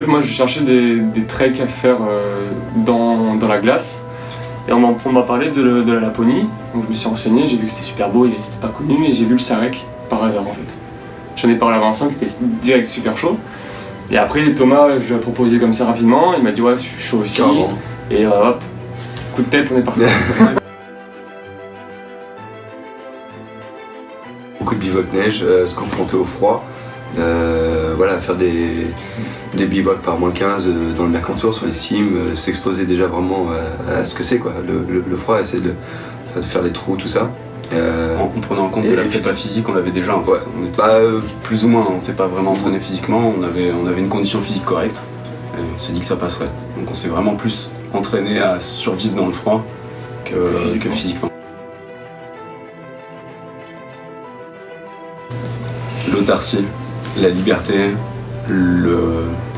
Moi je cherchais des treks à faire dans la glace et on m'a parlé de la Laponie, donc je me suis renseigné, j'ai vu que c'était super beau et c'était pas connu et j'ai vu le Sarek par hasard en fait. J'en ai parlé à Vincent qui était direct super chaud et après Thomas je lui ai proposé comme ça rapidement, il m'a dit ouais je suis chaud aussi et hop, coup de tête on est parti. Beaucoup de bivouac neige, se confronter au froid, voilà, faire des bivouacs par -15 dans le Mercantour, sur les cimes, s'exposer déjà vraiment à ce que c'est quoi, le froid, essayer de faire les trous, tout ça. En prenant en compte que la prépa physique on l'avait déjà en fait. Ouais. On était plus ou moins, on s'est pas vraiment entraîné physiquement, on avait une condition physique correcte et on s'est dit que ça passerait. Donc on s'est vraiment plus entraîné à survivre dans le froid que physiquement. L'autarcie, la liberté,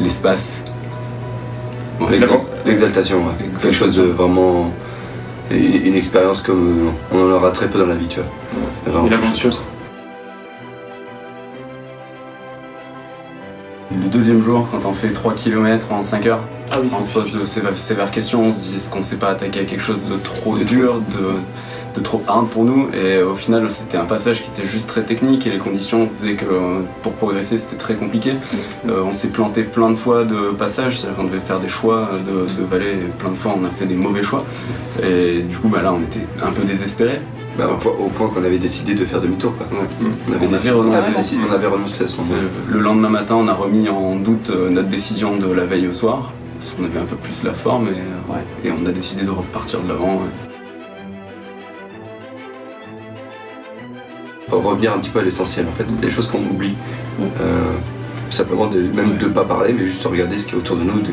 l'espace. L'exaltation, ouais. Quelque chose de vraiment... une expérience comme on en aura très peu dans la vie, tu vois. Et l'aventure. Le deuxième jour, quand on fait 3 km en 5 heures, on se pose de sévères questions, on se dit est-ce qu'on ne s'est pas attaqué à quelque chose de trop dur, de trop hard pour nous, et au final c'était un passage qui était juste très technique et les conditions faisaient que pour progresser c'était très compliqué. On s'est planté plein de fois de passages, c'est-à-dire qu'on devait faire des choix de vallées, et plein de fois on a fait des mauvais choix et du coup là on était un peu désespérés. Au point qu'on avait décidé de faire demi-tour. Ouais. On avait renoncé à ce moment. Le lendemain matin on a remis en doute notre décision de la veille au soir, parce qu'on avait un peu plus la forme et on a décidé de repartir de l'avant. Revenir un petit peu à l'essentiel en fait, les choses qu'on oublie. Simplement même de pas parler, mais juste regarder ce qui est autour de nous, de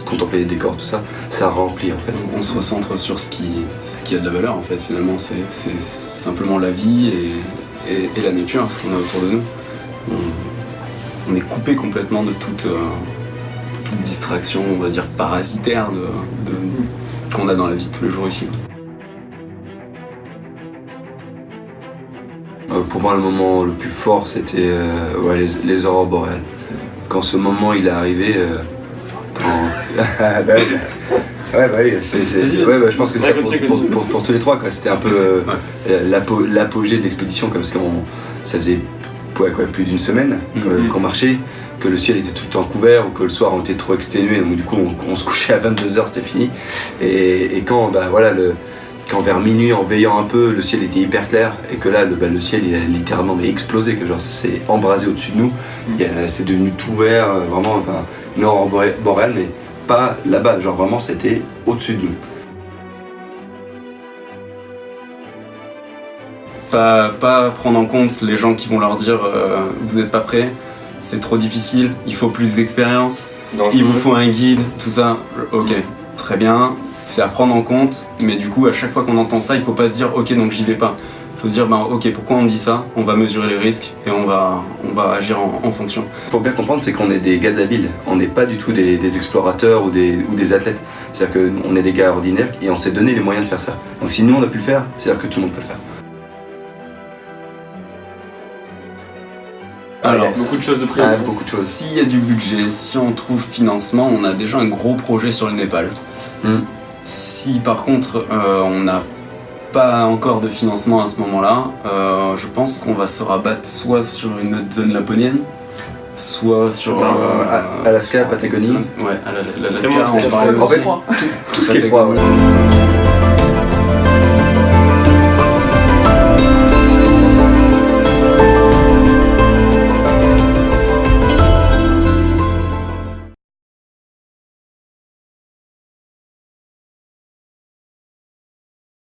contempler les décors, tout ça, ça remplit en fait. On se recentre sur ce qui a de la valeur en fait, finalement c'est simplement la vie et la nature, ce qu'on a autour de nous. On est coupé complètement de toute distraction, on va dire parasitaire qu'on a dans la vie de tous les jours ici. Pour moi, le moment le plus fort, c'était les aurores boréales. Quand ce moment il est arrivé, je pense que c'est pour tous les trois. C'était un peu l'apogée de l'expédition, parce que ça faisait plus d'une semaine qu'on marchait, que le ciel était tout le temps couvert ou que le soir on était trop exténué, donc du coup on se couchait à 22h, c'était fini. Et quand quand vers minuit, en veillant un peu, le ciel était hyper clair et que là, le ciel il a littéralement explosé, que genre ça s'est embrasé au-dessus de nous, c'est devenu tout vert, vraiment, une aurore boréale, mais pas là-bas, genre vraiment c'était au-dessus de nous. Pas prendre en compte les gens qui vont leur dire vous n'êtes pas prêts, c'est trop difficile, il faut plus d'expérience, il vous faut un guide, tout ça, ok, très bien. C'est à prendre en compte, mais du coup à chaque fois qu'on entend ça, il faut pas se dire ok donc j'y vais pas. Il faut se dire ok, pourquoi on me dit ça, on va mesurer les risques et on va agir en fonction. Faut bien comprendre, c'est qu'on est des gars de la ville, on n'est pas du tout des explorateurs ou des athlètes. C'est-à-dire qu'on est des gars ordinaires et on s'est donné les moyens de faire ça. Donc si nous on a pu le faire, c'est-à-dire que tout le monde peut le faire. Alors, beaucoup de choses de prévu. Beaucoup de choses. S'il y a du budget, si on trouve financement, on a déjà un gros projet sur le Népal. Si par contre on n'a pas encore de financement à ce moment-là, je pense qu'on va se rabattre soit sur une autre zone laponienne, soit sur Alaska, Patagonie. Ouais, l'Alaska, on parlait en aussi. fait, tout ce qui est froid. Ouais.